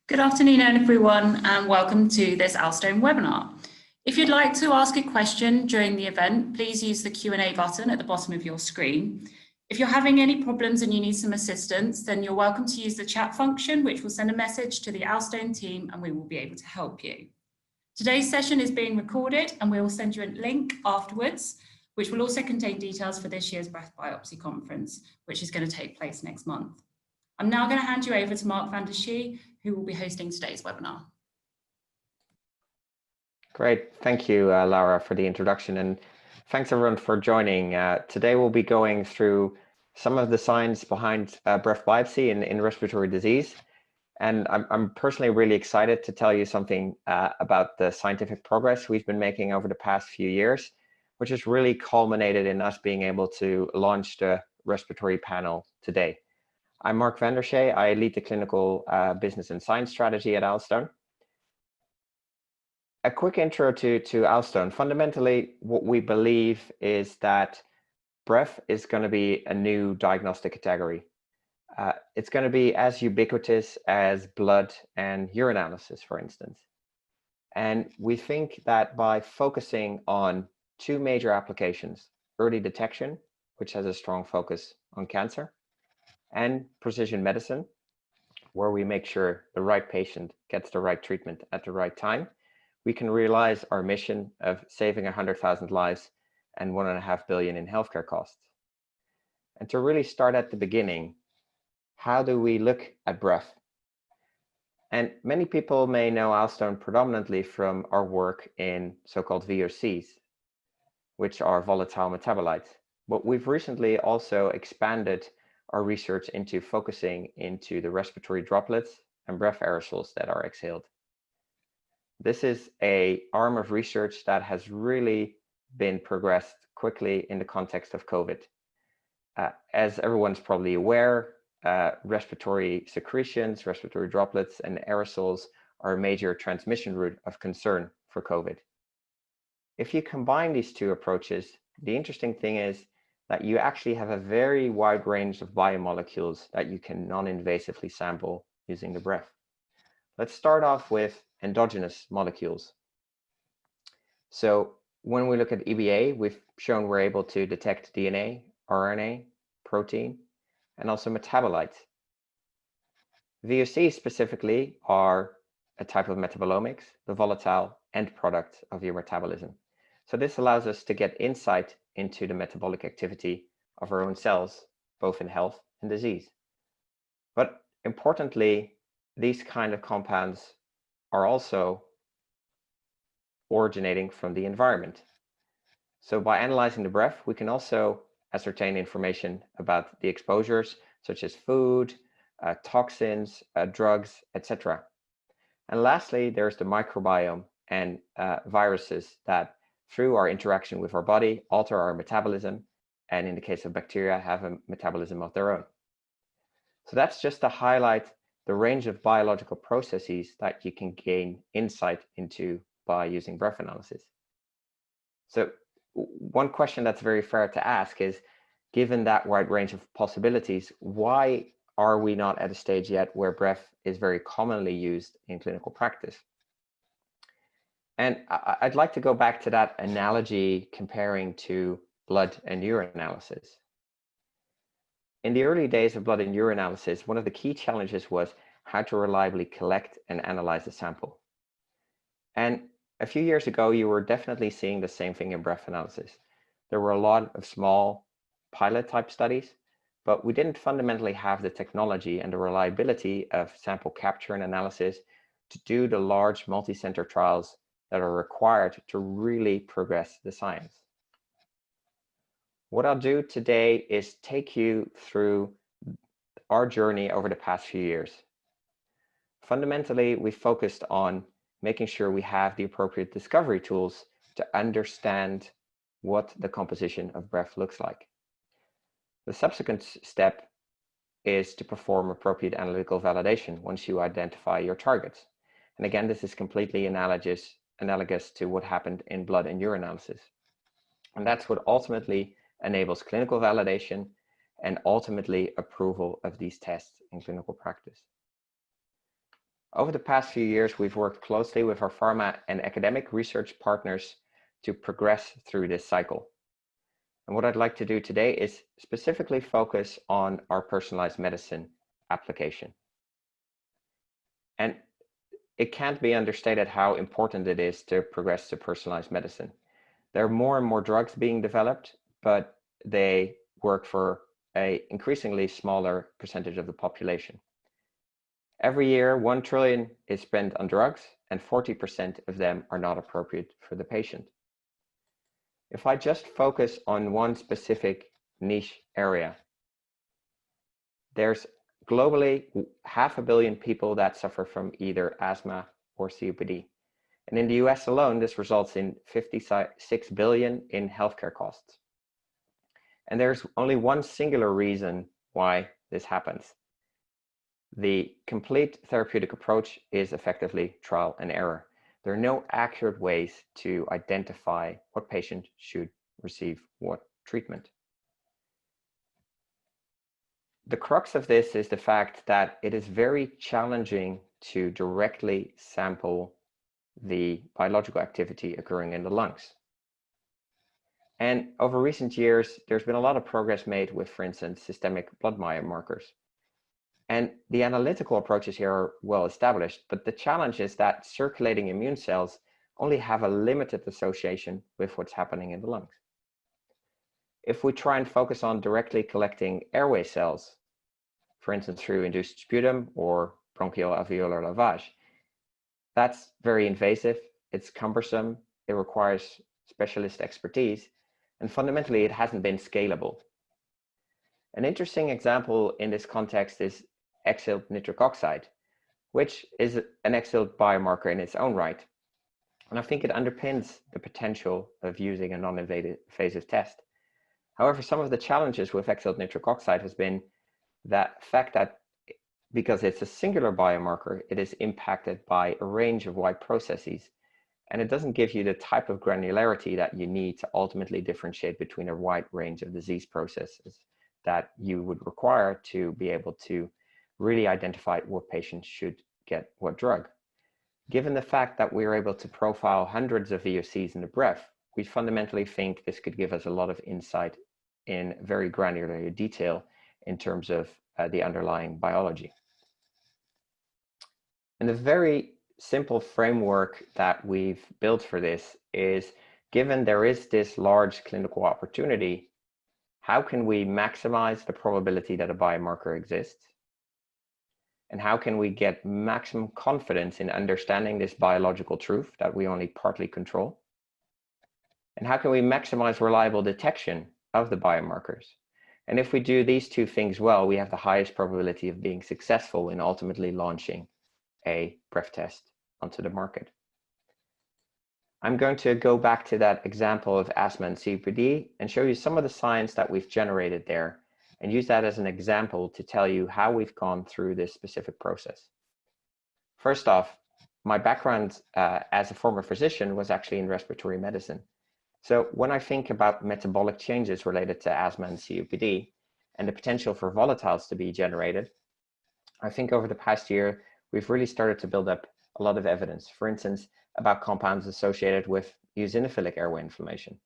Good afternoon, everyone, and welcome to this Owlstone webinar. If you'd like to ask a question during the event, please use the Q&A button at the bottom of your screen. If you're having any problems and you need some assistance, then you're welcome to use the chat function, which will send a message to the Owlstone team and we will be able to help you. Today's session is being recorded and we will send you a link afterwards, which will also contain details for this year's Breath Biopsy conference, which is going to take place next month. I'm now going to hand you over to Marc van der Schee, who will be hosting today's webinar. Great, thank you, Laura, for the introduction, and thanks everyone for joining. Today we'll be going through some of the science behind breath biopsy in respiratory disease, and I'm personally really excited to tell you something about the scientific progress we've been making over the past few years, which has really culminated in us being able to launch the respiratory panel today. I'm Marc van der Schee. I lead the clinical business and science strategy at Owlstone. A quick intro to Owlstone. Fundamentally, what we believe is that breath is going to be a new diagnostic category. It's going to be as ubiquitous as blood and urinalysis, for instance. And we think that by focusing on two major applications, early detection, which has a strong focus on cancer, and precision medicine, where we make sure the right patient gets the right treatment at the right time, we can realize our mission of saving 100,000 lives and $1.5 billion in healthcare costs. And to really start at the beginning, how do we look at breath? And many people may know Owlstone predominantly from our work in so-called VOCs, which are volatile metabolites. But we've recently also expanded our research into focusing into the respiratory droplets and breath aerosols that are exhaled. This is an arm of research that has really been progressed quickly in the context of COVID. As everyone's probably aware, respiratory secretions, respiratory droplets, and aerosols are a major transmission route of concern for COVID. If you combine these two approaches, the interesting thing is that you actually have a very wide range of biomolecules that you can non-invasively sample using the breath. Let's start off with endogenous molecules. So when we look at EBA, we've shown we're able to detect DNA, RNA, protein, and also metabolites. VOCs specifically are a type of metabolomics, the volatile end product of your metabolism. So this allows us to get insight into the metabolic activity of our own cells, both in health and disease. But importantly, these kind of compounds are also originating from the environment. So by analyzing the breath, we can also ascertain information about the exposures, such as food, toxins, drugs, etc. And lastly, there's the microbiome and viruses that, through our interaction with our body, alter our metabolism, and in the case of bacteria, have a metabolism of their own. So that's just to highlight the range of biological processes that you can gain insight into by using breath analysis. So one question that's very fair to ask is, given that wide range of possibilities, why are we not at a stage yet where breath is very commonly used in clinical practice? And I'd like to go back to that analogy comparing to blood and urinalysis. In the early days of blood and urinalysis, one of the key challenges was how to reliably collect and analyze a sample. And a few years ago, you were definitely seeing the same thing in breath analysis. There were a lot of small pilot type studies, but we didn't fundamentally have the technology and the reliability of sample capture and analysis to do the large multi-center trials that are required to really progress the science. What I'll do today is take you through our journey over the past few years. Fundamentally, we focused on making sure we have the appropriate discovery tools to understand what the composition of breath looks like. The subsequent step is to perform appropriate analytical validation once you identify your targets. And again, this is completely analogous to what happened in blood and urinalysis. And that's what ultimately enables clinical validation and ultimately approval of these tests in clinical practice. Over the past few years, we've worked closely with our pharma and academic research partners to progress through this cycle. And what I'd like to do today is specifically focus on our personalized medicine application. And it can't be understated how important it is to progress to personalized medicine. There are more and more drugs being developed, but they work for an increasingly smaller percentage of the population. Every year, 1 trillion is spent on drugs, and 40% of them are not appropriate for the patient. If I just focus on one specific niche area, there's globally 500 million people that suffer from either asthma or COPD. And in the US alone, this results in 56 billion in healthcare costs. And there's only one singular reason why this happens. The complete therapeutic approach is effectively trial and error. There are no accurate ways to identify what patient should receive what treatment. The crux of this is the fact that it is very challenging to directly sample the biological activity occurring in the lungs. And over recent years, there's been a lot of progress made with, for instance, systemic blood biomarkers. And the analytical approaches here are well established, but the challenge is that circulating immune cells only have a limited association with what's happening in the lungs. If we try and focus on directly collecting airway cells, for instance, through induced sputum or bronchial alveolar lavage, that's very invasive, it's cumbersome, it requires specialist expertise, and fundamentally it hasn't been scalable. An interesting example in this context is exhaled nitric oxide, which is an exhaled biomarker in its own right. And I think it underpins the potential of using a non-invasive test. However, some of the challenges with exhaled nitric oxide has been that fact that because it's a singular biomarker, it is impacted by a range of wide processes, and it doesn't give you the type of granularity that you need to ultimately differentiate between a wide range of disease processes that you would require to be able to really identify what patients should get what drug. Given the fact that we're able to profile hundreds of VOCs in the breath, we fundamentally think this could give us a lot of insight in very granular detail in terms of the underlying biology. And the very simple framework that we've built for this is, given there is this large clinical opportunity, how can we maximize the probability that a biomarker exists? And how can we get maximum confidence in understanding this biological truth that we only partly control? And how can we maximize reliable detection of the biomarkers? And if we do these two things well, we have the highest probability of being successful in ultimately launching a breath test onto the market. I'm going to go back to that example of asthma and COPD and show you some of the science that we've generated there, and use that as an example to tell you how we've gone through this specific process. First off, my background as a former physician was actually in respiratory medicine. So when I think about metabolic changes related to asthma and COPD and the potential for volatiles to be generated, I think over the past year, we've really started to build up a lot of evidence, for instance, about compounds associated with eosinophilic airway inflammation,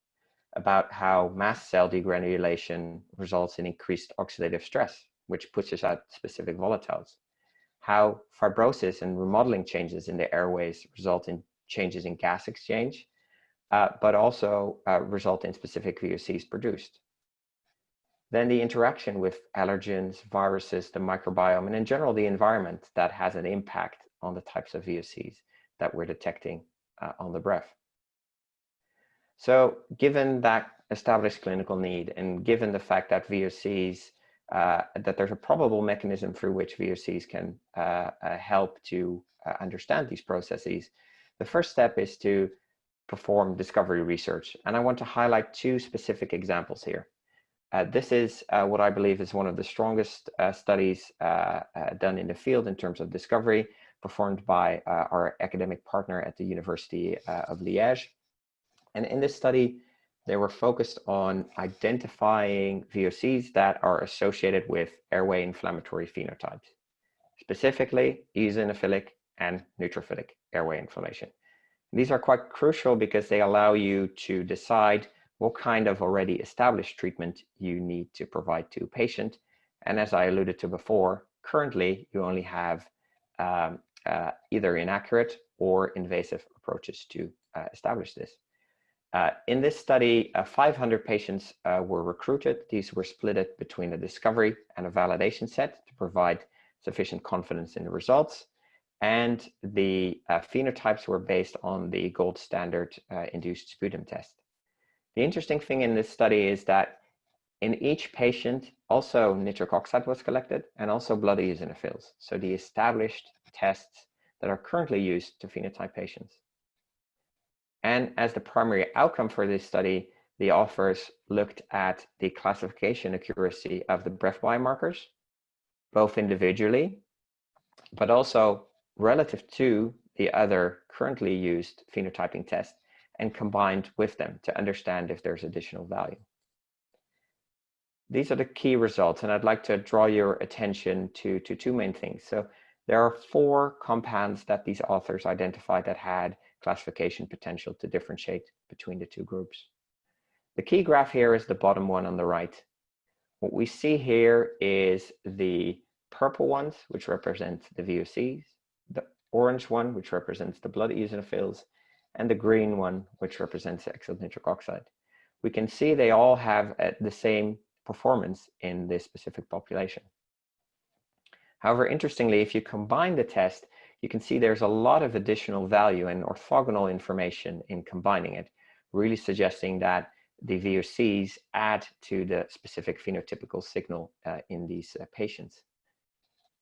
about how mast cell degranulation results in increased oxidative stress, which pushes out specific volatiles, how fibrosis and remodeling changes in the airways result in changes in gas exchange, but also result in specific VOCs produced. Then the interaction with allergens, viruses, the microbiome, and in general, the environment that has an impact on the types of VOCs that we're detecting on the breath. So given that established clinical need, and given the fact that VOCs, that there's a probable mechanism through which VOCs can help to understand these processes, the first step is to perform discovery research. And I want to highlight two specific examples here. This is what I believe is one of the strongest studies done in the field in terms of discovery, performed by our academic partner at the University of Liège. And in this study, they were focused on identifying VOCs that are associated with airway inflammatory phenotypes, specifically eosinophilic and neutrophilic airway inflammation. These are quite crucial because they allow you to decide what kind of already established treatment you need to provide to a patient. And as I alluded to before, currently you only have either inaccurate or invasive approaches to establish this. In this study, 500 patients were recruited. These were split between a discovery and a validation set to provide sufficient confidence in the results. And the phenotypes were based on the gold standard induced sputum test. The interesting thing in this study is that in each patient, also nitric oxide was collected and also blood eosinophils. So the established tests that are currently used to phenotype patients. And as the primary outcome for this study, the authors looked at the classification accuracy of the breath biomarkers, both individually, but also relative to the other currently used phenotyping tests, and combined with them to understand if there's additional value. These are the key results, and I'd like to draw your attention to two main things. So there are 4 compounds that these authors identified that had classification potential to differentiate between the 2 groups. The key graph here is the bottom one on the right. What we see here is the purple ones, which represent the VOCs, the orange one, which represents the blood eosinophils, and the green one, which represents exhaled nitric oxide. We can see they all have the same performance in this specific population. However, interestingly, if you combine the test, you can see there's a lot of additional value and orthogonal information in combining it, really suggesting that the VOCs add to the specific phenotypical signal in these patients.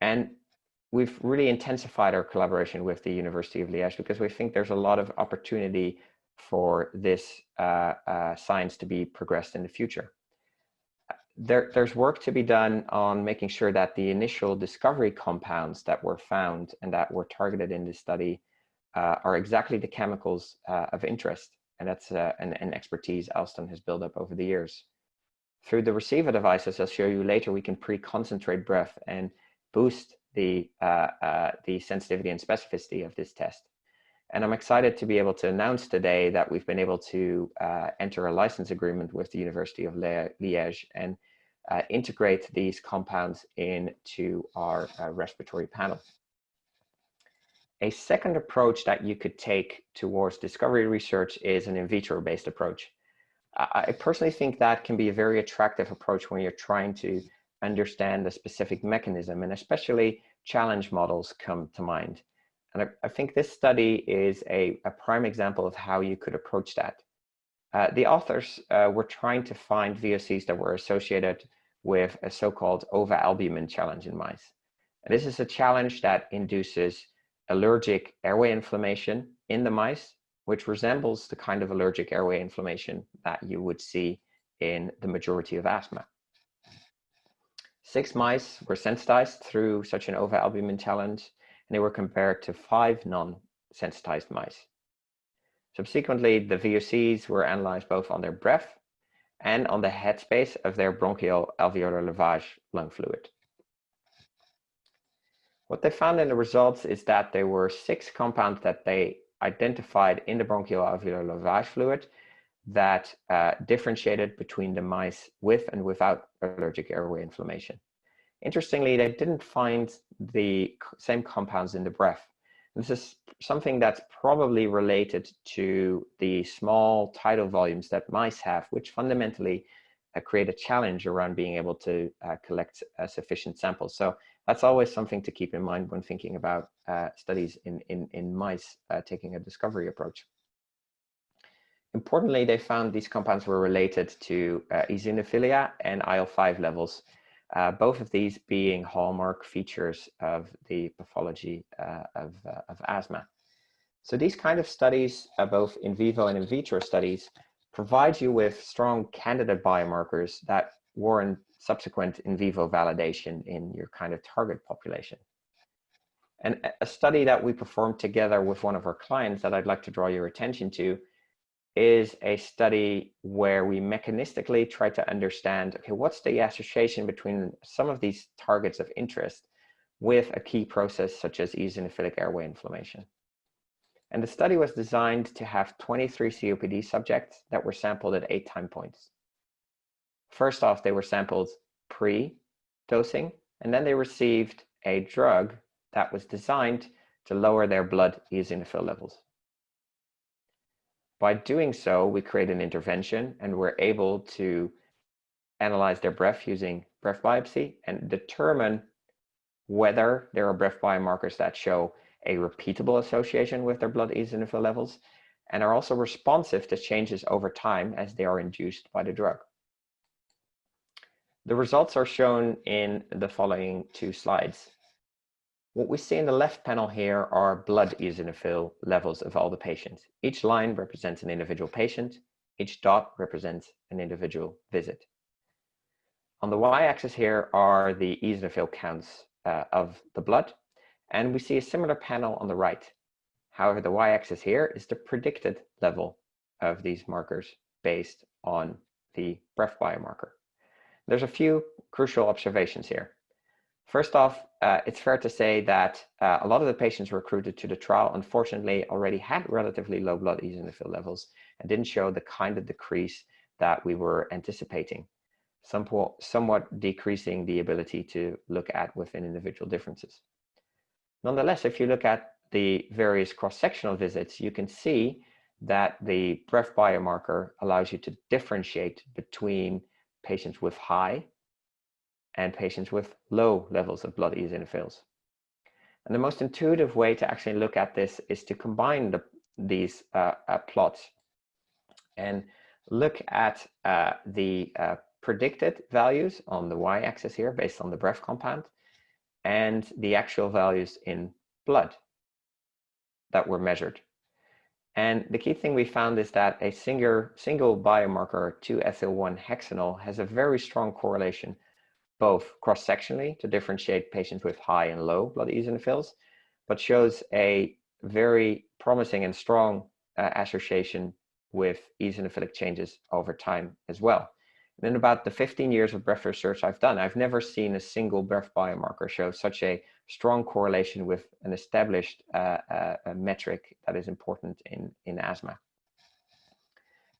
And we've really intensified our collaboration with the University of Liège because we think there's a lot of opportunity for this science to be progressed in the future. There's work to be done on making sure that the initial discovery compounds that were found and that were targeted in this study are exactly the chemicals of interest. And that's an expertise Owlstone has built up over the years. Through the receiver devices, I'll show you later, we can pre-concentrate breath and boost the sensitivity and specificity of this test. And I'm excited to be able to announce today that we've been able to enter a license agreement with the University of Liège and integrate these compounds into our respiratory panel. A second approach that you could take towards discovery research is an in vitro based approach. I personally think that can be a very attractive approach when you're trying to understand a specific mechanism, and especially challenge models come to mind. And I think this study is a prime example of how you could approach that. The authors were trying to find VOCs that were associated with a so-called ova-albumin challenge in mice. And this is a challenge that induces allergic airway inflammation in the mice, which resembles the kind of allergic airway inflammation that you would see in the majority of asthma. 6 mice were sensitized through such an ova-albumin challenge, and they were compared to 5 non-sensitized mice. Subsequently, the VOCs were analyzed both on their breath and on the headspace of their bronchial alveolar lavage lung fluid. What they found in the results is that there were 6 compounds that they identified in the bronchial alveolar lavage fluid that differentiated between the mice with and without allergic airway inflammation. Interestingly, they didn't find the same compounds in the breath. This is something that's probably related to the small tidal volumes that mice have, which fundamentally create a challenge around being able to collect sufficient samples. So that's always something to keep in mind when thinking about studies in mice taking a discovery approach. Importantly, they found these compounds were related to eosinophilia and IL-5 levels, both of these being hallmark features of the pathology of asthma. So these kind of studies, both in vivo and in vitro studies, provide you with strong candidate biomarkers that warrant subsequent in vivo validation in your kind of target population. And a study that we performed together with one of our clients that I'd like to draw your attention to is a study where we mechanistically try to understand, okay, what's the association between some of these targets of interest with a key process such as eosinophilic airway inflammation. And the study was designed to have 23 COPD subjects that were sampled at 8 time points. First off, they were sampled pre-dosing, and then they received a drug that was designed to lower their blood eosinophil levels. By doing so, we create an intervention and we're able to analyze their breath using breath biopsy and determine whether there are breath biomarkers that show a repeatable association with their blood eosinophil levels and are also responsive to changes over time as they are induced by the drug. The results are shown in the following 2 slides. What we see in the left panel here are blood eosinophil levels of all the patients. Each line represents an individual patient. Each dot represents an individual visit. On the y-axis here are the eosinophil counts of the blood, and we see a similar panel on the right. However, the y-axis here is the predicted level of these markers based on the breath biomarker. There's a few crucial observations here. First off, it's fair to say that a lot of the patients recruited to the trial, unfortunately, already had relatively low blood eosinophil levels and didn't show the kind of decrease that we were anticipating, somewhat decreasing the ability to look at within individual differences. Nonetheless, if you look at the various cross-sectional visits, you can see that the breath biomarker allows you to differentiate between patients with high and patients with low levels of blood eosinophils. And the most intuitive way to actually look at this is to combine these plots and look at the predicted values on the y-axis here based on the breath compound and the actual values in blood that were measured. And the key thing we found is that a single biomarker 2-ethyl-1-hexanol has a very strong correlation both cross-sectionally to differentiate patients with high and low blood eosinophils, but shows a very promising and strong association with eosinophilic changes over time as well. And in about the 15 years of breath research I've done, I've never seen a single breath biomarker show such a strong correlation with an established a metric that is important in asthma.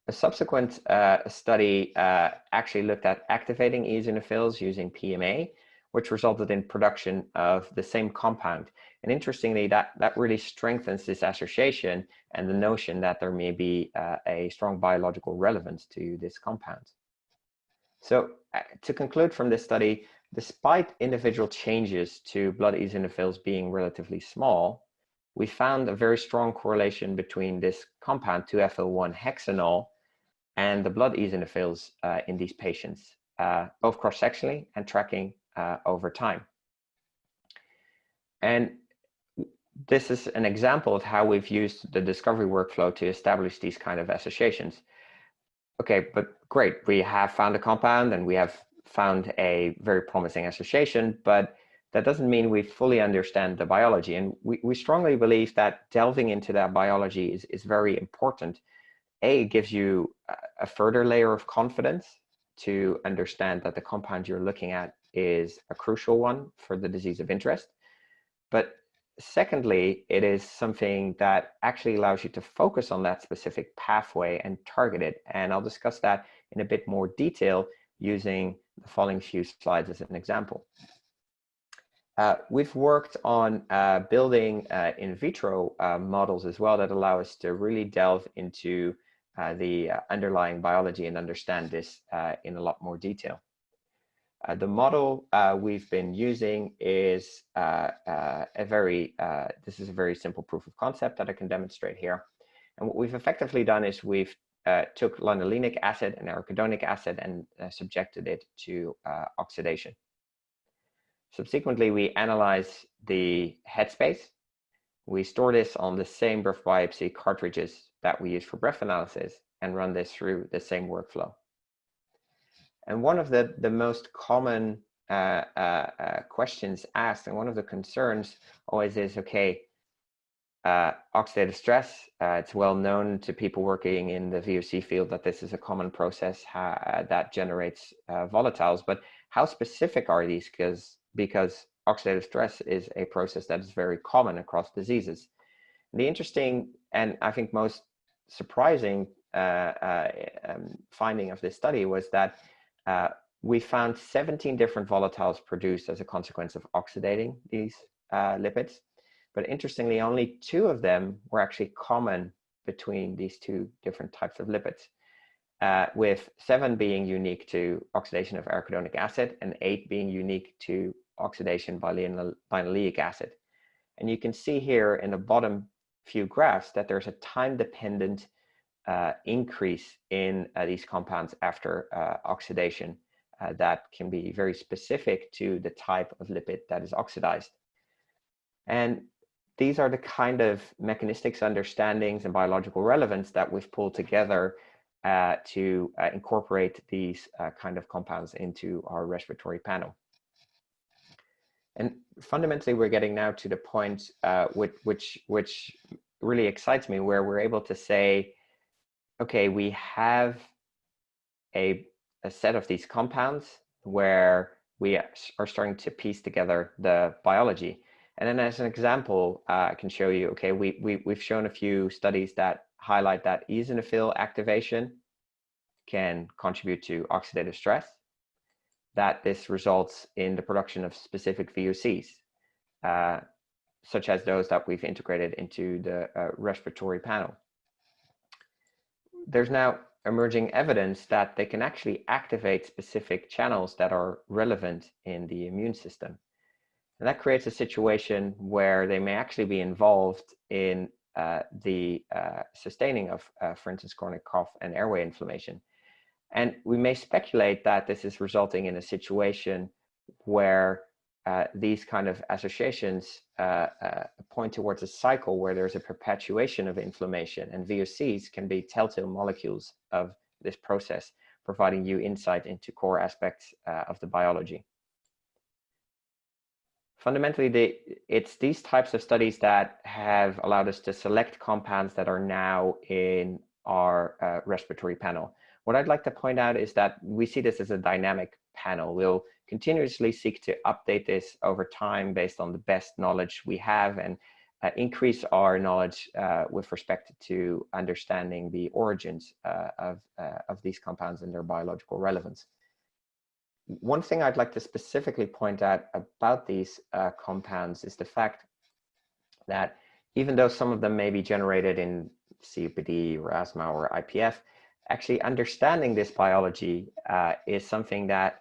A subsequent study actually looked at activating eosinophils using PMA, which resulted in production of the same compound. And interestingly, that really strengthens this association and the notion that there may be a strong biological relevance to this compound. So to conclude from this study, despite individual changes to blood eosinophils being relatively small, we found a very strong correlation between this compound 2-ethyl-1-hexanol and the blood eosinophils in these patients, both cross-sectionally and tracking over time. And this is an example of how we've used the discovery workflow to establish these kind of associations. Okay, but great, we have found a compound and we have found a very promising association, but that doesn't mean we fully understand the biology. And we strongly believe that delving into that biology is very important. It gives you a further layer of confidence to understand that the compound you're looking at is a crucial one for the disease of interest. But secondly, it is something that actually allows you to focus on that specific pathway and target it. And I'll discuss that in a bit more detail using the following few slides as an example. We've worked on building in vitro models as well that allow us to really delve into the underlying biology and understand this in a lot more detail. The model we've been using is this is a very simple proof of concept that I can demonstrate here. And what we've effectively done is we've took linolenic acid and arachidonic acid and subjected it to oxidation. Subsequently, we analyze the headspace. We store this on the same breath biopsy cartridges that we use for breath analysis and run this through the same workflow. And one of the most common questions asked, and one of the concerns always is, okay, oxidative stress, it's well known to people working in the VOC field that this is a common process that generates volatiles, but how specific are these? Because oxidative stress is a process that is very common across diseases. The interesting and I think most surprising finding of this study was that we found 17 different volatiles produced as a consequence of oxidating these lipids. But interestingly, only 2 of them were actually common between these 2 different types of lipids, with 7 being unique to oxidation of arachidonic acid and 8 being unique to oxidation by linoleic acid. And you can see here in the bottom few graphs that there's a time-dependent increase in these compounds after oxidation that can be very specific to the type of lipid that is oxidized. And these are the kind of mechanistic understandings and biological relevance that we've pulled together to incorporate these kind of compounds into our respiratory panel. And fundamentally, we're getting now to the point which really excites me, where we're able to say, okay, we have a set of these compounds where we are starting to piece together the biology. And then as an example, I can show you, okay, we've shown a few studies that highlight that eosinophil activation can contribute to oxidative stress, that this results in the production of specific VOCs, such as those that we've integrated into the respiratory panel. There's now emerging evidence that they can actually activate specific channels that are relevant in the immune system. And that creates a situation where they may actually be involved in the sustaining of, for instance, chronic cough and airway inflammation. And we may speculate that this is resulting in a situation where these kind of associations point towards a cycle where there's a perpetuation of inflammation, and VOCs can be telltale molecules of this process, providing you insight into core aspects of the biology. Fundamentally, it's these types of studies that have allowed us to select compounds that are now in our respiratory panel. What I'd like to point out is that we see this as a dynamic panel. We'll continuously seek to update this over time based on the best knowledge we have, and increase our knowledge with respect to understanding the origins of these compounds and their biological relevance. One thing I'd like to specifically point out about these compounds is the fact that even though some of them may be generated in COPD or asthma or IPF, actually understanding this biology is something that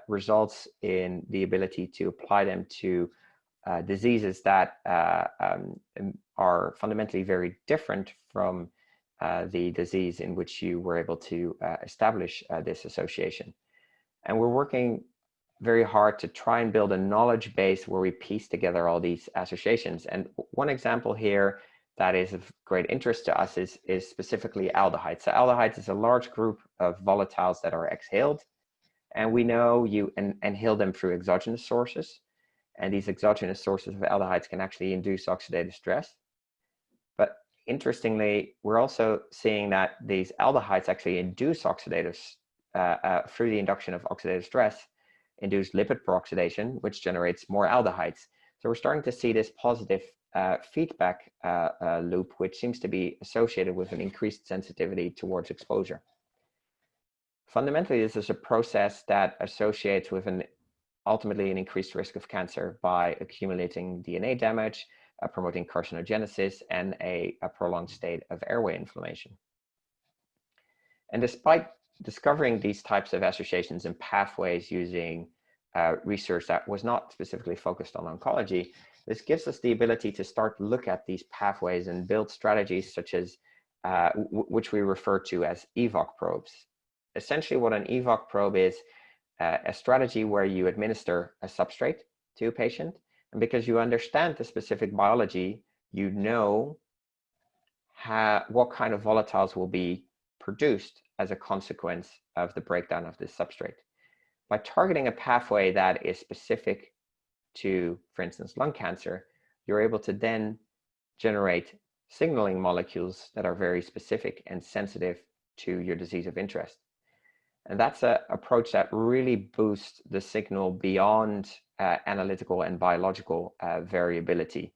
results in the ability to apply them to diseases that are fundamentally very different from the disease in which you were able to establish this association. And we're working very hard to try and build a knowledge base where we piece together all these associations. And one example here that is of great interest to us is specifically aldehydes. So aldehydes is a large group of volatiles that are exhaled, and we know you inhale them through exogenous sources. And these exogenous sources of aldehydes can actually induce oxidative stress. But interestingly, we're also seeing that these aldehydes actually induce oxidative through the induction of oxidative stress, induce lipid peroxidation, which generates more aldehydes. So we're starting to see this positive feedback loop, which seems to be associated with an increased sensitivity towards exposure. Fundamentally, this is a process that associates with ultimately an increased risk of cancer by accumulating DNA damage, promoting carcinogenesis, and a prolonged state of airway inflammation. And despite discovering these types of associations and pathways using research that was not specifically focused on oncology, this gives us the ability to start to look at these pathways and build strategies such as, which we refer to as EVOC probes. Essentially what an EVOC probe is, a strategy where you administer a substrate to a patient, and because you understand the specific biology, you know what kind of volatiles will be produced as a consequence of the breakdown of this substrate. By targeting a pathway that is specific to, for instance, lung cancer, you're able to then generate signaling molecules that are very specific and sensitive to your disease of interest. And that's an approach that really boosts the signal beyond analytical and biological variability,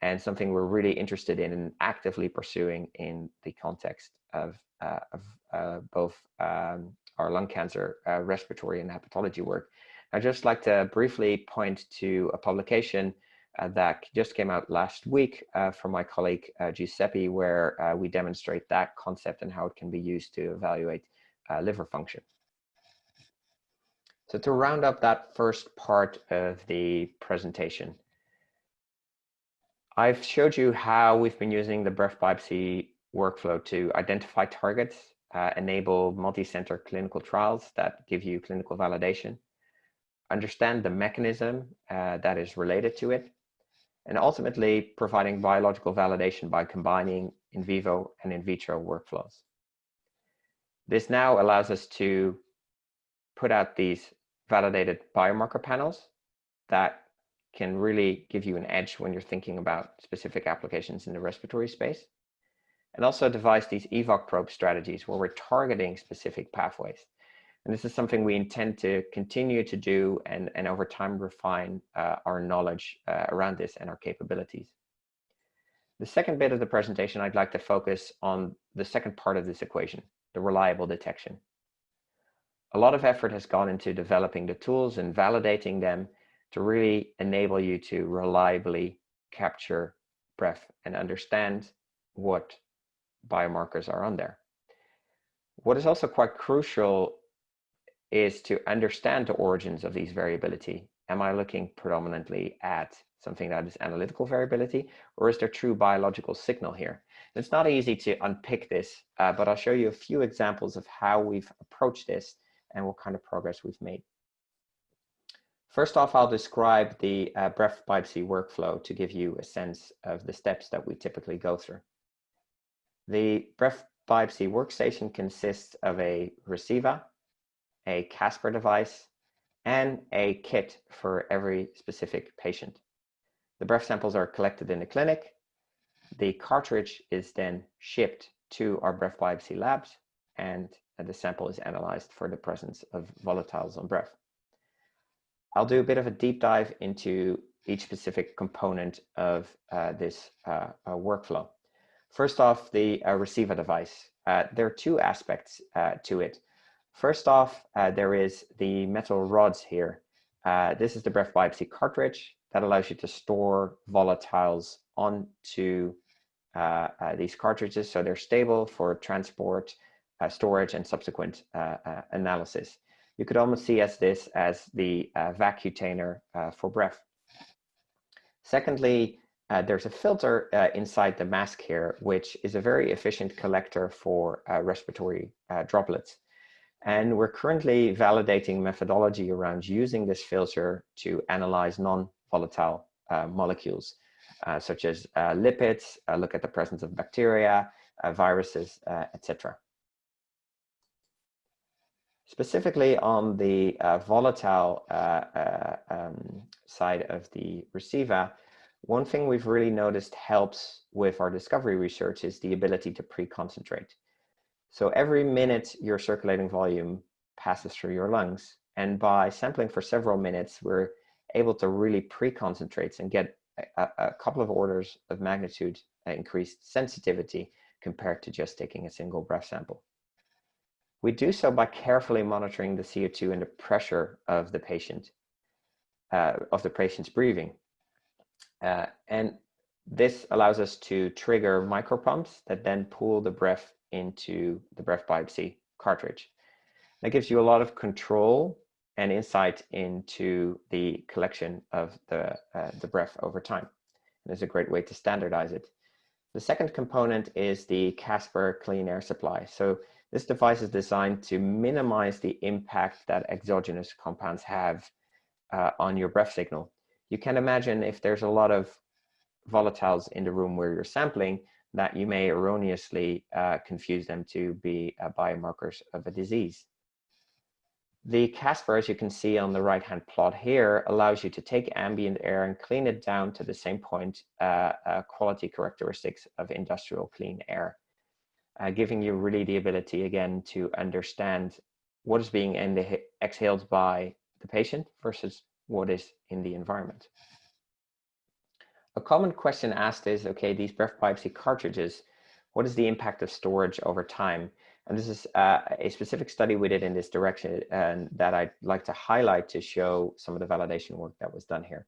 and something we're really interested in and actively pursuing in the context of both our lung cancer, respiratory and hepatology work. I'd just like to briefly point to a publication that just came out last week from my colleague Giuseppe, where we demonstrate that concept and how it can be used to evaluate liver function. So to round up that first part of the presentation, I've showed you how we've been using the Breath Biopsy workflow to identify targets, enable multi-center clinical trials that give you clinical validation, understand the mechanism that is related to it, and ultimately providing biological validation by combining in vivo and in vitro workflows. This now allows us to put out these validated biomarker panels that can really give you an edge when you're thinking about specific applications in the respiratory space, and also devise these EVOC probe strategies where we're targeting specific pathways. And this is something we intend to continue to do and over time refine our knowledge around this and our capabilities. The second bit of the presentation, I'd like to focus on the second part of this equation, the reliable detection. A lot of effort has gone into developing the tools and validating them to really enable you to reliably capture breath and understand what biomarkers are on there. What is also quite crucial is to understand the origins of these variability. Am I looking predominantly at something that is analytical variability, or is there true biological signal here? And it's not easy to unpick this, but I'll show you a few examples of how we've approached this and what kind of progress we've made. First off, I'll describe the Breath Biopsy workflow to give you a sense of the steps that we typically go through. The Breath Biopsy workstation consists of a receiver, a Casper device, and a kit for every specific patient. The breath samples are collected in the clinic. The cartridge is then shipped to our Breath Biopsy labs, and the sample is analyzed for the presence of volatiles on breath. I'll do a bit of a deep dive into each specific component of this workflow. First off, the receiver device. There are two aspects to it. First off, there is the metal rods here. This is the Breath Biopsy cartridge that allows you to store volatiles onto these cartridges so they're stable for transport, storage, and subsequent analysis. You could almost see this as the vacutainer for breath. Secondly, there's a filter inside the mask here, which is a very efficient collector for respiratory droplets. And we're currently validating methodology around using this filter to analyze non-volatile molecules, such as lipids, look at the presence of bacteria, viruses, etc. Specifically on the volatile side of the receiver, one thing we've really noticed helps with our discovery research is the ability to pre-concentrate. So every minute your circulating volume passes through your lungs, and by sampling for several minutes, we're able to really pre-concentrate and get a couple of orders of magnitude increased sensitivity compared to just taking a single breath sample. We do so by carefully monitoring the CO2 and the pressure of the patient, of the patient's breathing. And this allows us to trigger micropumps that then pull the breath into the Breath Biopsy cartridge. That gives you a lot of control and insight into the collection of the breath over time. And it's a great way to standardize it. The second component is the Casper clean air supply. So this device is designed to minimize the impact that exogenous compounds have on your breath signal. You can imagine if there's a lot of volatiles in the room where you're sampling, that you may erroneously confuse them to be biomarkers of a disease. The Casper, as you can see on the right-hand plot here, allows you to take ambient air and clean it down to the same point quality characteristics of industrial clean air, giving you really the ability, again, to understand what is being exhaled by the patient versus what is in the environment. A common question asked is, okay, these breath biopsy cartridges, what is the impact of storage over time? And this is a specific study we did in this direction, and that I'd like to highlight to show some of the validation work that was done here.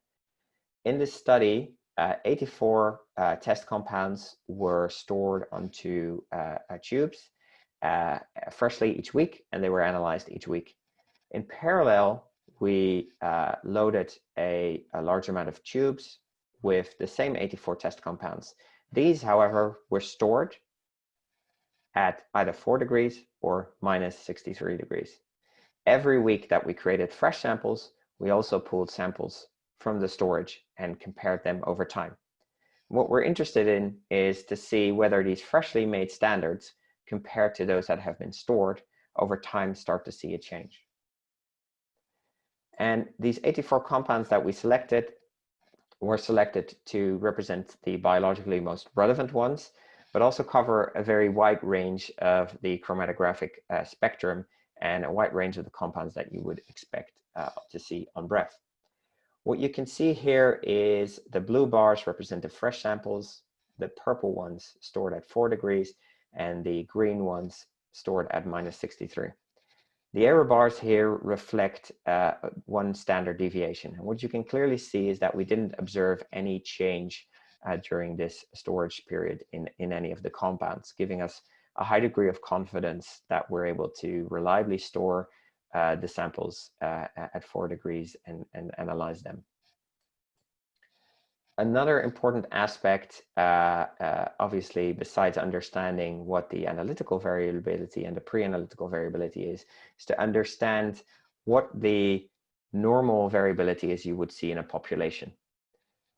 In this study, 84 test compounds were stored onto tubes freshly each week, and they were analyzed each week. In parallel, we loaded a large amount of tubes with the same 84 test compounds. These, however, were stored at either 4 degrees or minus 63 degrees. Every week that we created fresh samples, we also pulled samples from the storage and compared them over time. What we're interested in is to see whether these freshly made standards compared to those that have been stored over time start to see a change. And these 84 compounds that we selected were selected to represent the biologically most relevant ones, but also cover a very wide range of the chromatographic spectrum and a wide range of the compounds that you would expect to see on breath. What you can see here is the blue bars represent the fresh samples, the purple ones stored at 4 degrees, and the green ones stored at minus 63. The error bars here reflect one standard deviation. And what you can clearly see is that we didn't observe any change during this storage period in any of the compounds, giving us a high degree of confidence that we're able to reliably store the samples at 4 degrees and analyze them. Another important aspect, obviously, besides understanding what the analytical variability and the pre-analytical variability is to understand what the normal variability is you would see in a population.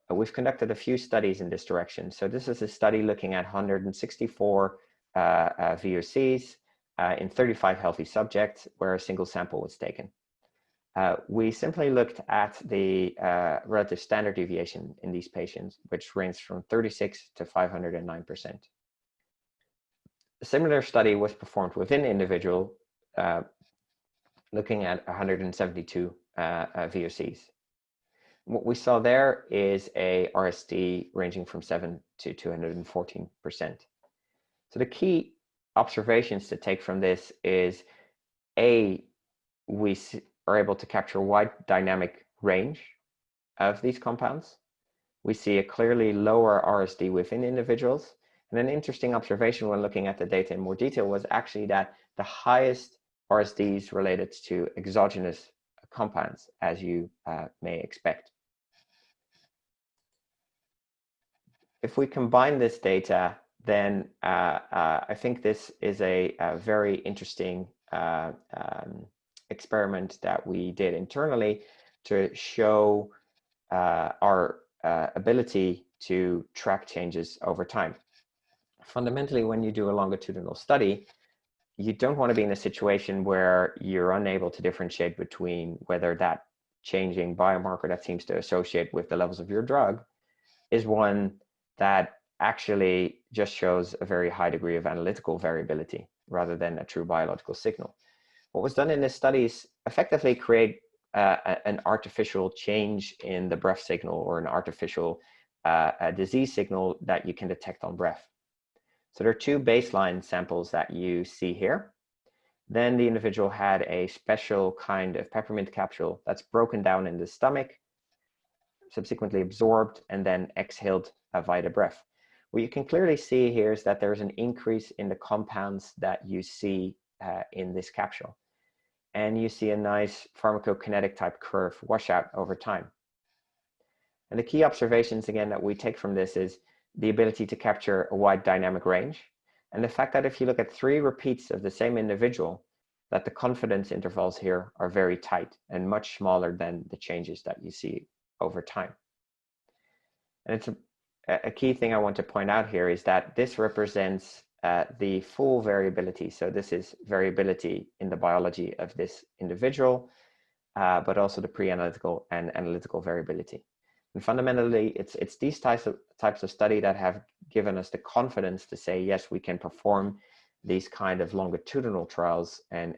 We've conducted a few studies in this direction. So this is a study looking at 164 VOCs in 35 healthy subjects where a single sample was taken. We simply looked at the relative standard deviation in these patients, which ranged from 36 to 509%. A similar study was performed within individual, looking at 172 VOCs. What we saw there is a RSD ranging from 7 to 214%. So the key observations to take from this is, A, we are able to capture a wide dynamic range of these compounds. We see a clearly lower RSD within individuals. And an interesting observation when looking at the data in more detail was actually that the highest RSDs related to exogenous compounds, as you may expect. If we combine this data, then I think this is a very interesting experiment that we did internally to show our ability to track changes over time. Fundamentally, when you do a longitudinal study, you don't want to be in a situation where you're unable to differentiate between whether that changing biomarker that seems to associate with the levels of your drug is one that actually just shows a very high degree of analytical variability rather than a true biological signal. What was done in this study is effectively create an artificial change in the breath signal, or an artificial disease signal that you can detect on breath. So there are two baseline samples that you see here. Then the individual had a special kind of peppermint capsule that's broken down in the stomach, subsequently absorbed, and then exhaled via the breath. What you can clearly see here is that there's an increase in the compounds that you see in this capsule. And you see a nice pharmacokinetic type curve wash out over time. And the key observations, again, that we take from this is the ability to capture a wide dynamic range, and the fact that if you look at 3 repeats of the same individual, that the confidence intervals here are very tight and much smaller than the changes that you see over time. And it's a key thing I want to point out here is that this represents the full variability. So this is variability in the biology of this individual, but also the pre-analytical and analytical variability. And fundamentally, it's these types of study that have given us the confidence to say, yes, we can perform these kind of longitudinal trials and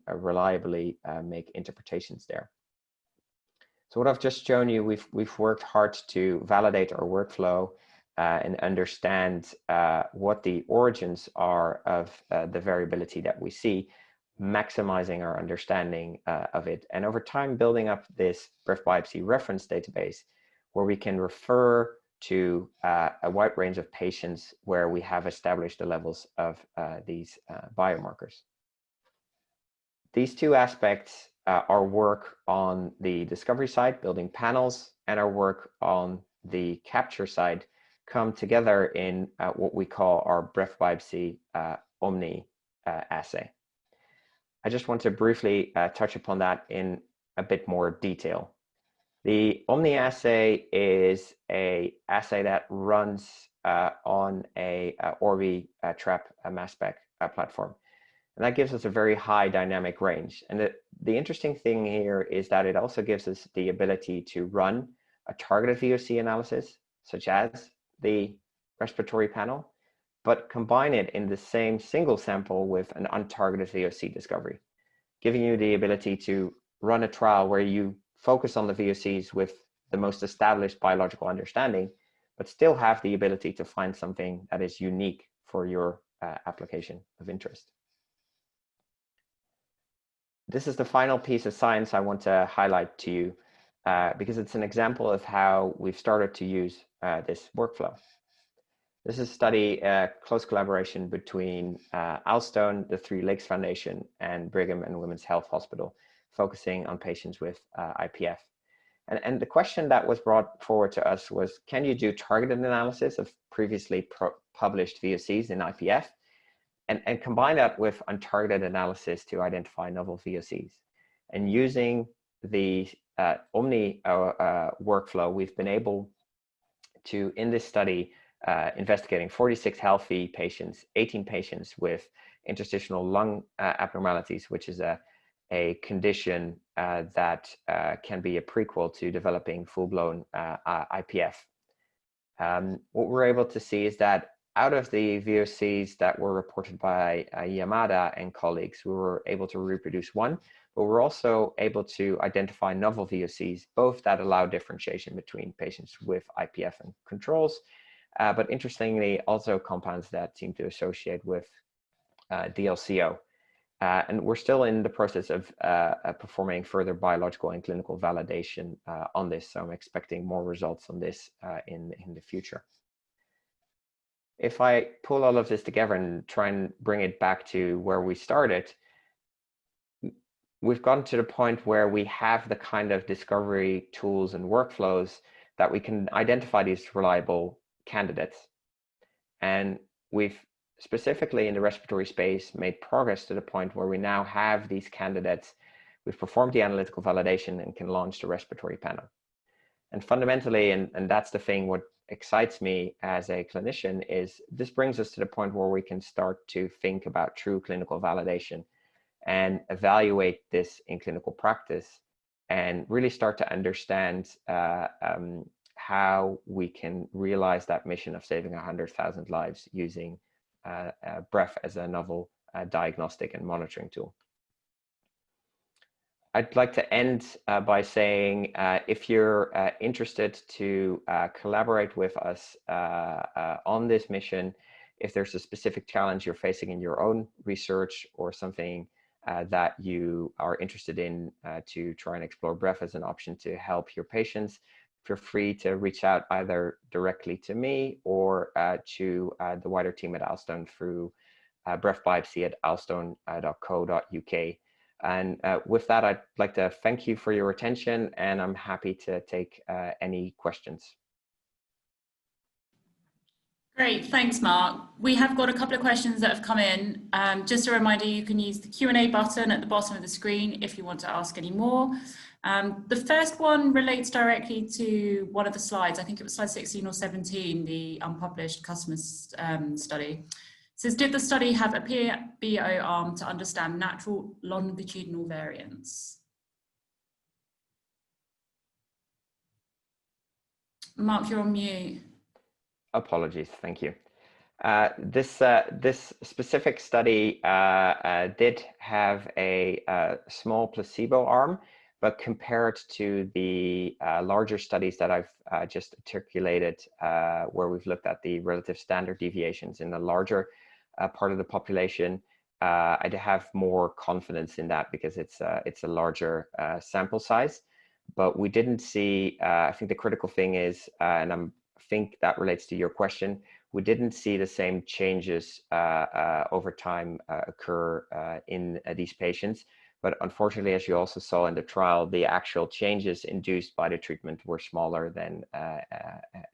reliably make interpretations there. So what I've just shown you, we've worked hard to validate our workflow and understand what the origins are of the variability that we see, maximizing our understanding of it, and over time building up this breath biopsy reference database where we can refer to a wide range of patients where we have established the levels of these biomarkers. These two aspects, our work on the discovery side, building panels, and our work on the capture side, come together in what we call our Breath Biopsy OMNI assay. I just want to briefly touch upon that in a bit more detail. The OMNI assay is an assay that runs on a Orbi-Trap mass spec platform. And that gives us a very high dynamic range. And the interesting thing here is that it also gives us the ability to run a targeted VOC analysis, such as the respiratory panel, but combine it in the same single sample with an untargeted VOC discovery, giving you the ability to run a trial where you focus on the VOCs with the most established biological understanding, but still have the ability to find something that is unique for your application of interest. This is the final piece of science I want to highlight to you because it's an example of how we've started to use this workflow. This is a study, close collaboration between Owlstone, the Three Lakes Foundation, and Brigham and Women's Health Hospital, focusing on patients with IPF. And the question that was brought forward to us was, can you do targeted analysis of previously published VOCs in IPF and combine that with untargeted analysis to identify novel VOCs? And using the OMNI workflow, we've been able to, in this study, investigating 46 healthy patients, 18 patients with interstitial lung abnormalities, which is a condition that can be a prequel to developing full-blown IPF. What we're able to see is that out of the VOCs that were reported by Yamada and colleagues, we were able to reproduce one, but we're also able to identify novel VOCs, both that allow differentiation between patients with IPF and controls, but interestingly, also compounds that seem to associate with DLCO. And we're still in the process of performing further biological and clinical validation on this, so I'm expecting more results on this in the future. If I pull all of this together and try and bring it back to where we started, we've gotten to the point where we have the kind of discovery tools and workflows that we can identify these reliable candidates. And we've specifically in the respiratory space made progress to the point where we now have these candidates. We've performed the analytical validation and can launch the respiratory panel. And fundamentally, and that's the thing, what excites me as a clinician is this brings us to the point where we can start to think about true clinical validation and evaluate this in clinical practice and really start to understand how we can realize that mission of saving 100,000 lives using breath as a novel diagnostic and monitoring tool. I'd like to end by saying if you're interested to collaborate with us on this mission, if there's a specific challenge you're facing in your own research or something that you are interested in to try and explore breath as an option to help your patients, feel free to reach out either directly to me or to the wider team at Owlstone through breath biopsy at owlstone.co.uk. And with that, I'd like to thank you for your attention, and I'm happy to take any questions. Great, thanks, Marc. We have got a couple of questions that have come in. Just a reminder, you can use the Q&A button at the bottom of the screen if you want to ask any more. The first one relates directly to one of the slides. I think it was slide 16 or 17, the unpublished customer study. It says, did the study have a peer BO arm to understand natural longitudinal variants? Marc, you're on mute. Apologies, thank you. This specific study did have a small placebo arm, but compared to the larger studies that I've just articulated, where we've looked at the relative standard deviations in the larger part of the population, I have more confidence in that because it's a larger sample size. But we didn't see, I think the critical thing is, and I think that relates to your question, we didn't see the same changes over time occur in these patients. But unfortunately, as you also saw in the trial, the actual changes induced by the treatment were smaller than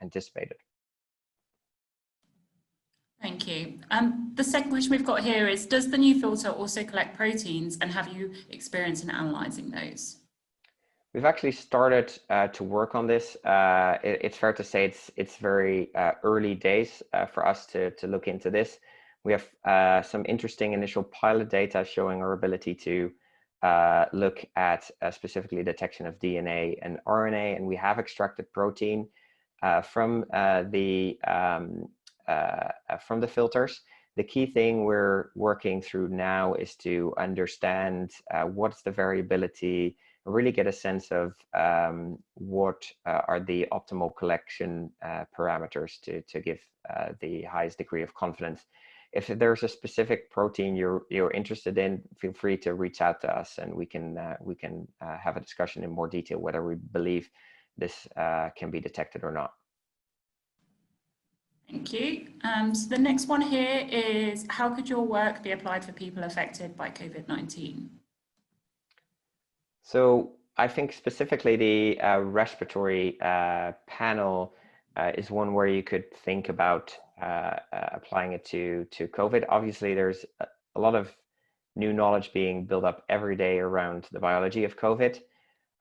anticipated. Thank you. The second question we've got here is, does the new filter also collect proteins, and have you experience in analyzing those? We've actually started to work on this. It's fair to say it's very early days for us to look into this. We have some interesting initial pilot data showing our ability to look at specifically detection of DNA and RNA, and we have extracted protein from the filters. The key thing we're working through now is to understand what's the variability, really get a sense of what are the optimal collection parameters to give the highest degree of confidence. If there's a specific protein you're interested in, feel free to reach out to us, and we can have a discussion in more detail whether we believe this can be detected or not. Thank you. So the next one here is, how could your work be applied for people affected by COVID-19? So I think specifically the respiratory panel is one where you could think about applying it to COVID. Obviously, there's a lot of new knowledge being built up every day around the biology of COVID.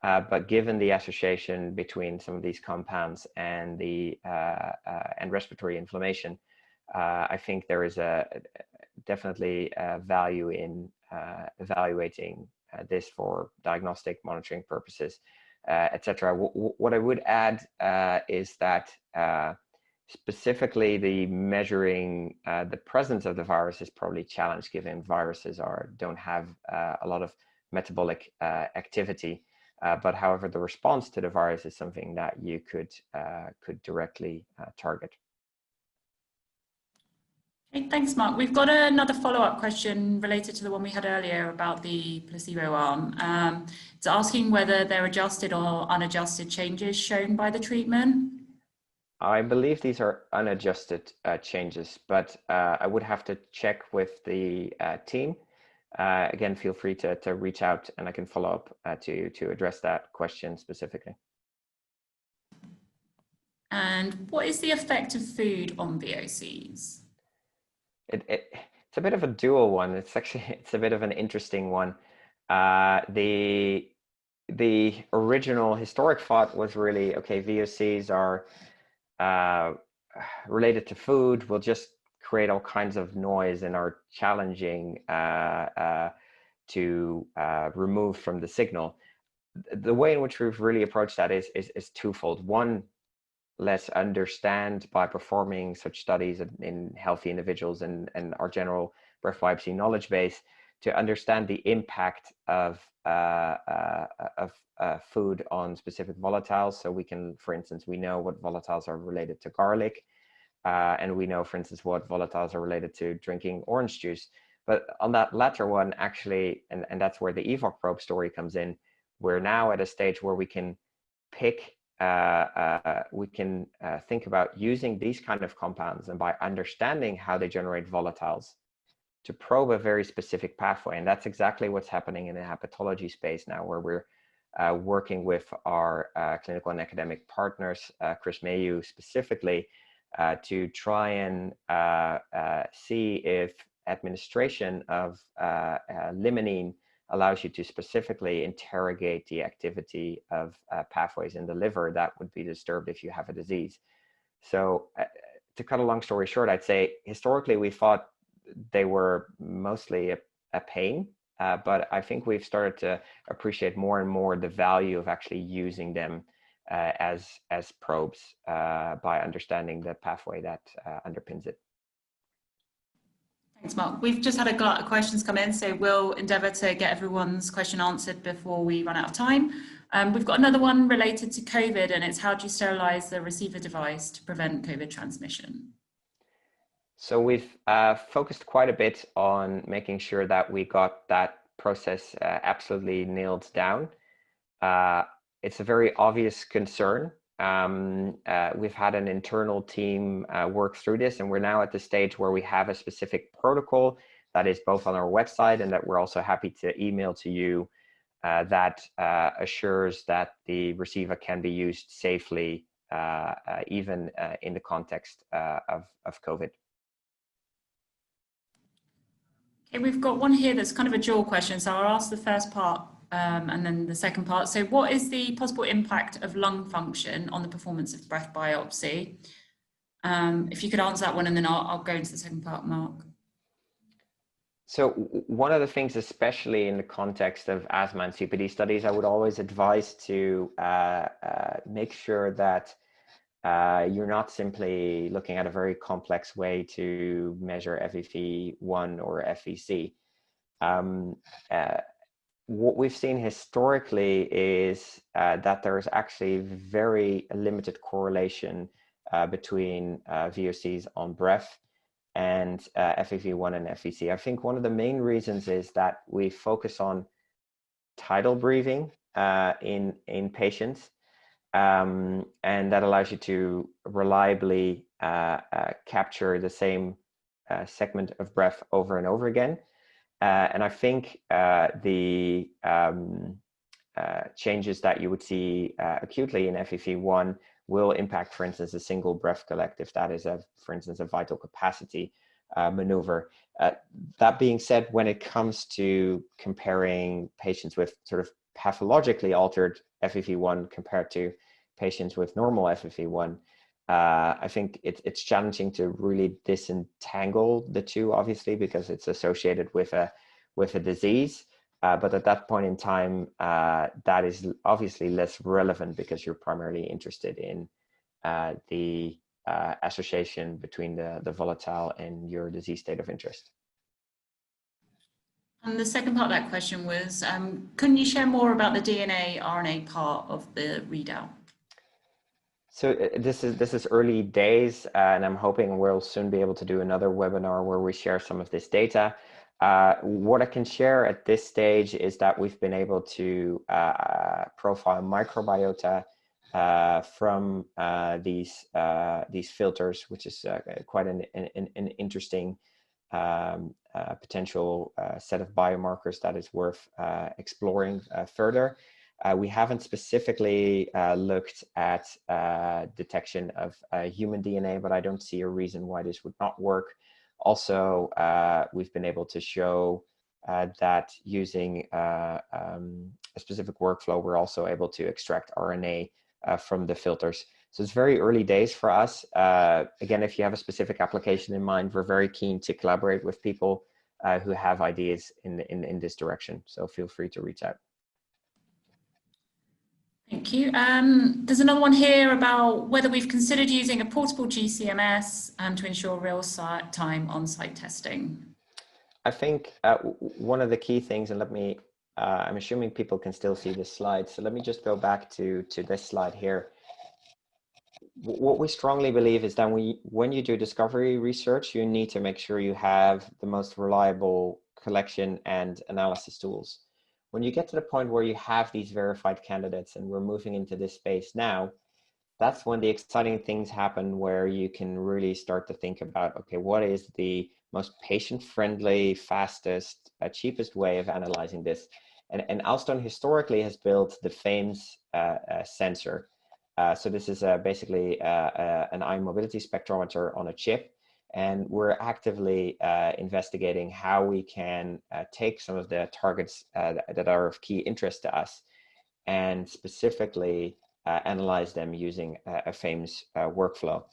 But given the association between some of these compounds and the and respiratory inflammation, I think there is definitely value in evaluating this for diagnostic monitoring purposes, etc. What I would add is that specifically the measuring the presence of the virus is probably challenged, given viruses don't have a lot of metabolic activity. But however, the response to the virus is something that you could directly target. Okay, thanks, Marc. We've got another follow-up question related to the one we had earlier about the placebo arm. It's asking whether they're adjusted or unadjusted changes shown by the treatment. I believe these are unadjusted changes, but I would have to check with the team. Again, feel free to reach out, and I can follow up to address that question specifically. And what is the effect of food on VOCs? It's a bit of a dual one. It's a bit of an interesting one. The original historic thought was really, okay, VOCs are related to food. We'll just create all kinds of noise and are challenging to remove from the signal. The way in which we've really approached that is twofold. One, let's understand by performing such studies in healthy individuals and our general breath biopsy knowledge base to understand the impact of food on specific volatiles. So we can, for instance, we know what volatiles are related to garlic, and we know, for instance, what volatiles are related to drinking orange juice. But on that latter one, actually, and that's where the EVOC probe story comes in, we're now at a stage where we can pick think about using these kind of compounds, and by understanding how they generate volatiles, to probe a very specific pathway. And that's exactly what's happening in the hepatology space now, where we're working with our clinical and academic partners, Chris Mayhew specifically, to try and see if administration of limonene allows you to specifically interrogate the activity of pathways in the liver that would be disturbed if you have a disease. So to cut a long story short, I'd say historically we thought they were mostly a pain, but I think we've started to appreciate more and more the value of actually using them as probes by understanding the pathway that underpins it. Thanks, Mark. We've just had a lot of questions come in, so we'll endeavour to get everyone's question answered before we run out of time. We've got another one related to COVID, and it's how do you sterilise the receiver device to prevent COVID transmission? So we've focused quite a bit on making sure that we got that process absolutely nailed down. It's a very obvious concern. We've had an internal team work through this, and we're now at the stage where we have a specific protocol that is both on our website and that we're also happy to email to you that assures that the receiver can be used safely, even in the context of COVID. Okay, we've got one here that's kind of a dual question, so I'll ask the first part and then the second part. So what is the possible impact of lung function on the performance of breath biopsy? If you could answer that one, and then I'll go into the second part, Mark. So one of the things, especially in the context of asthma and COPD studies, I would always advise to make sure that you're not simply looking at a very complex way to measure FEV1 or FVC. What we've seen historically is that there is actually very limited correlation between VOCs on breath and FEV1 and FVC. I think one of the main reasons is that we focus on tidal breathing in patients, and that allows you to reliably capture the same segment of breath over and over again. And I think the changes that you would see acutely in FEV1 will impact, for instance, a single breath collect, if that is, for instance, a vital capacity maneuver. That being said, when it comes to comparing patients with sort of pathologically altered FEV1 compared to patients with normal FEV1, I think it's challenging to really disentangle the two, obviously, because it's associated with a disease. But at that point in time, that is obviously less relevant because you're primarily interested in the association between the volatile and your disease state of interest. And the second part of that question was, can you share more about the DNA RNA part of the readout? So this is early days, and I'm hoping we'll soon be able to do another webinar where we share some of this data. What I can share at this stage is that we've been able to profile microbiota from these filters, which is quite an interesting potential set of biomarkers that is worth exploring further. We haven't specifically looked at detection of human DNA, but I don't see a reason why this would not work. Also, we've been able to show that using a specific workflow, we're also able to extract RNA from the filters. So it's very early days for us. Again, if you have a specific application in mind, we're very keen to collaborate with people who have ideas in this direction. So feel free to reach out. Thank you. There's another one here about whether we've considered using a portable GCMS to ensure real-time on-site testing. I think one of the key things, and let me, I'm assuming people can still see this slide, so let me just go back to this slide here. What we strongly believe is that when you do discovery research, you need to make sure you have the most reliable collection and analysis tools. When you get to the point where you have these verified candidates, and we're moving into this space now, that's when the exciting things happen, where you can really start to think about, okay, what is the most patient-friendly, fastest, cheapest way of analyzing this? And Owlstone historically has built the FAMES sensor. So this is basically an eye mobility spectrometer on a chip. And we're actively investigating how we can take some of the targets that are of key interest to us and specifically analyze them using a FAMES workflow.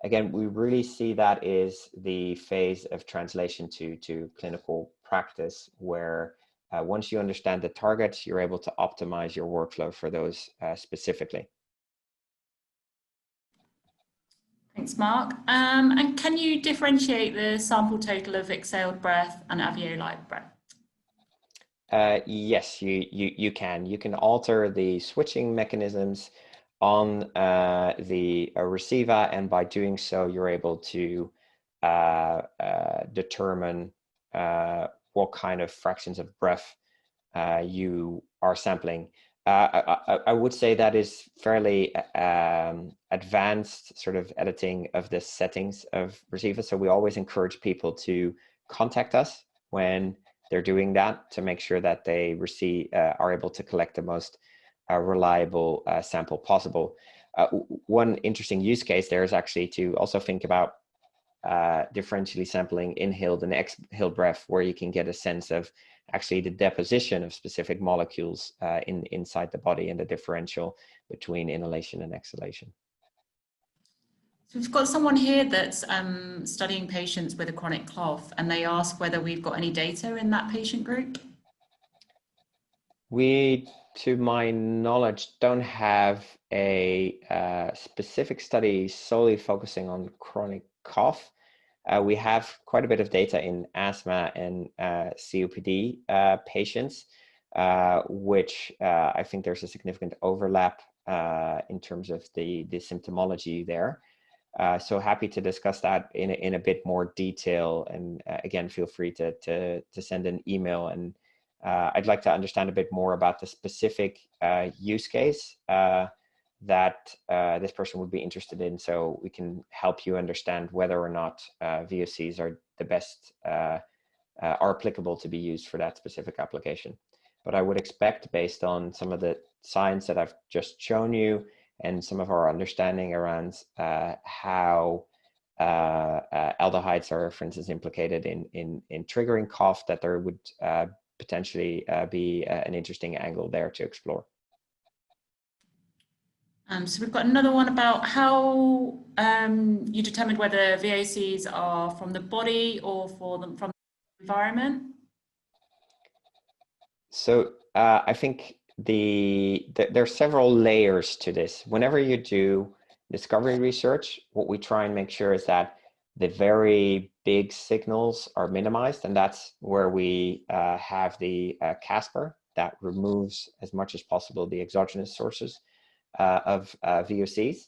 Again, we really see that is the phase of translation to clinical practice, where once you understand the targets, you're able to optimize your workflow for those specifically. Thanks, Marc. And can you differentiate the sample total of exhaled breath and alveoli breath? Yes, you can. You can alter the switching mechanisms on the receiver, and by doing so, you're able to determine what kind of fractions of breath you are sampling. I would say that is fairly advanced sort of editing of the settings of receiver. So we always encourage people to contact us when they're doing that to make sure that they are able to collect the most reliable sample possible. One interesting use case there is actually to also think about differentially sampling inhaled and exhaled breath, where you can get a sense of actually the deposition of specific molecules inside the body and the differential between inhalation and exhalation. So we've got someone here that's studying patients with a chronic cough, and they ask whether we've got any data in that patient group. We, to my knowledge, don't have a specific study solely focusing on chronic cough. We have quite a bit of data in asthma and COPD patients, which I think there's a significant overlap in terms of the symptomology there. So happy to discuss that in a bit more detail. And again, feel free to send an email, and I'd like to understand a bit more about the specific use case that this person would be interested in, so we can help you understand whether or not VOCs are the best, are applicable to be used for that specific application. But I would expect, based on some of the science that I've just shown you and some of our understanding around how aldehydes are, for instance, implicated in triggering cough, that there would potentially be an interesting angle there to explore. So we've got another one about how you determined whether VOCs are from the body or from the environment. So I think there are several layers to this. Whenever you do discovery research, what we try and make sure is that the very big signals are minimized, and that's where we have the Casper that removes as much as possible the exogenous sources of VOCs.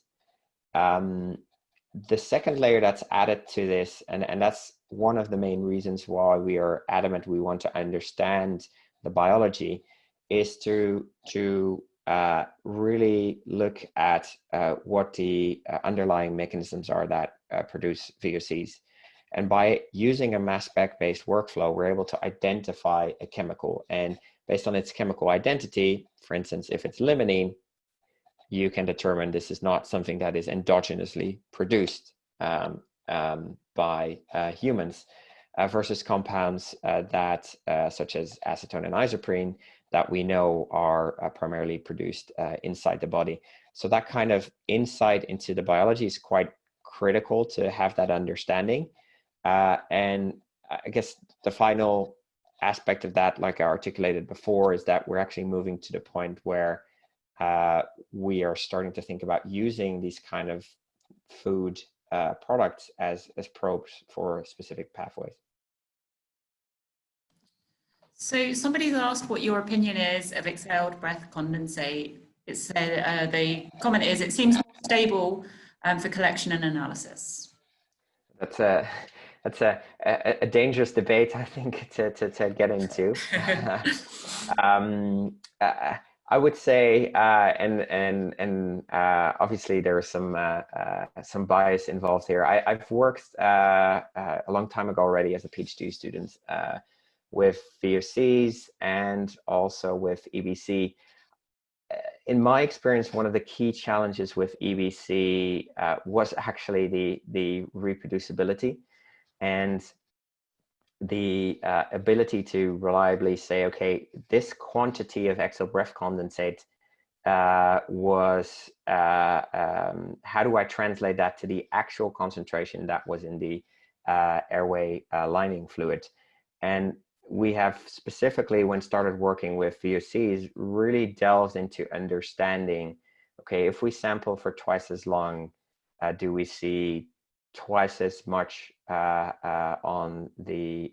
The second layer that's added to this, and that's one of the main reasons why we are adamant we want to understand the biology, is to really look at what the underlying mechanisms are that produce VOCs. And by using a mass spec-based workflow, we're able to identify a chemical, and based on its chemical identity, for instance, if it's limonene, you can determine this is not something that is endogenously produced by humans, versus compounds that, such as acetone and isoprene, that we know are primarily produced inside the body. So that kind of insight into the biology is quite critical to have that understanding. And I guess the final aspect of that, like I articulated before, is that we're actually moving to the point where we are starting to think about using these kind of food products as probes for specific pathways. So somebody's asked what your opinion is of exhaled breath condensate. It's the comment is, it seems more stable for collection and analysis. That's a dangerous debate, I think, to get into. I would say, and obviously there is some bias involved here. I've worked a long time ago already as a PhD student with VOCs and also with EBC. In my experience, one of the key challenges with EBC was actually the reproducibility and the ability to reliably say, okay, this quantity of exhaled breath condensate was, how do I translate that to the actual concentration that was in the airway lining fluid? And we have specifically, when started working with VOCs, really delved into understanding, okay, if we sample for twice as long, do we see twice as much on the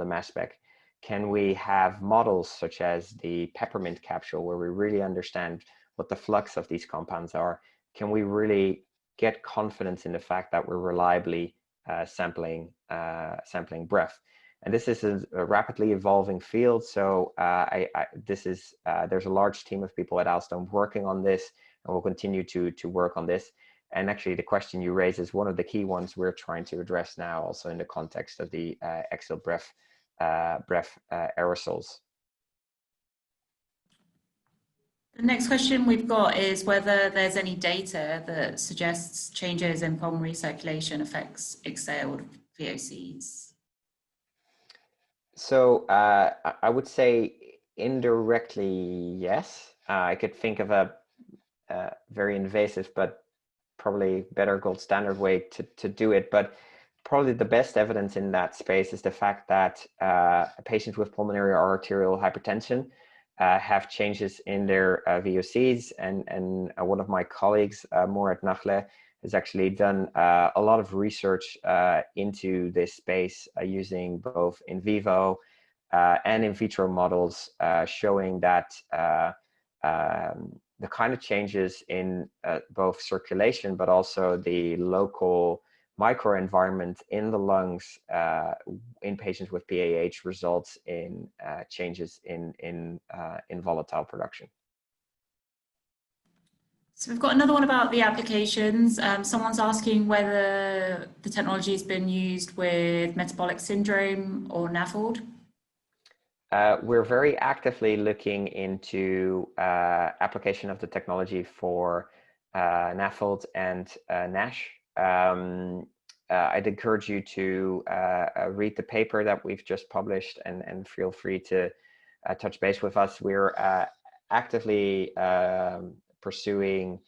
mass spec? Can we have models such as the peppermint capsule, where we really understand what the flux of these compounds are? Can we really get confidence in the fact that we're reliably sampling breath? And this is a rapidly evolving field, so there's a large team of people at Owlstone working on this, and we'll continue to work on this. And actually, the question you raise is one of the key ones we're trying to address now, also in the context of the exhale breath aerosols. The next question we've got is whether there's any data that suggests changes in pulmonary circulation affects exhaled VOCs. So I would say indirectly, yes. I could think of a very invasive but probably better gold standard way to do it. But probably the best evidence in that space is the fact that patients with pulmonary arterial hypertension have changes in their VOCs. And one of my colleagues, Marc, has actually done a lot of research into this space using both in vivo and in vitro models, showing that the kind of changes in both circulation, but also the local microenvironment in the lungs in patients with PAH results in changes in volatile production. So we've got another one about the applications. Someone's asking whether the technology has been used with metabolic syndrome or NAFLD. We're very actively looking into application of the technology for NAFLD and NASH. I'd encourage you to read the paper that we've just published, and feel free to touch base with us. We're actively pursuing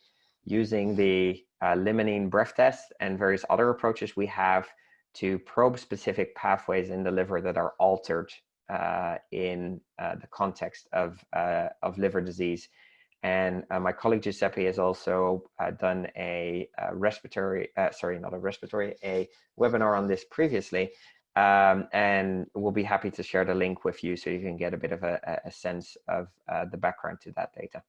using the limonene breath test and various other approaches we have to probe specific pathways in the liver that are altered in the context of liver disease. And my colleague Giuseppe has also done a webinar on this previously, and we'll be happy to share the link with you so you can get a bit of a sense of the background to that data.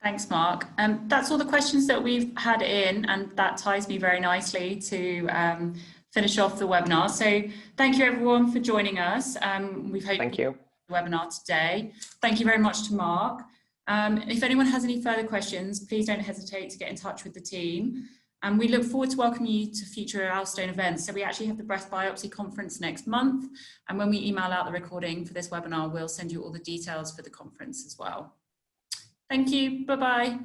Thanks, Marc. That's all the questions that we've had in, and that ties me very nicely to finish off the webinar. So thank you everyone for joining us. We've hoped Thank you. The webinar today. Thank you very much to Marc. If anyone has any further questions, please don't hesitate to get in touch with the team. And we look forward to welcoming you to future Owlstone events. So we actually have the Breath Biopsy conference next month. And when we email out the recording for this webinar, we'll send you all the details for the conference as well. Thank you. Bye-bye.